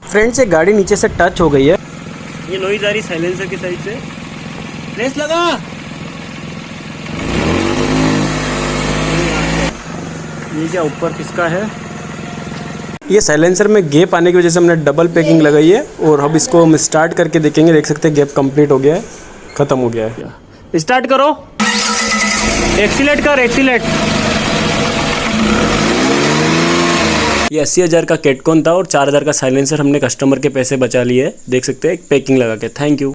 Friends, एक गाड़ी नीचे से टच हो गई है। ये नॉइज आ रही साइलेंसर की साइड से। रेस लगा। ये क्या ऊपर किसका है? ये साइलेंसर में गैप आने की वजह से हमने डबल पैकिंग लगाई है और अब इसको हम स्टार्ट करके देखेंगे। देख सकते हैं गैप कंप्लीट हो गया है, खत्म हो गया है। स्टार्ट करो, एक्सीलेट कर, एक्सीलेट। ये 80,000 का कैटकॉन था और 4,000 का साइलेंसर। हमने कस्टमर के पैसे बचा लिए। देख सकते हैं एक पैकिंग लगा के। Thank you.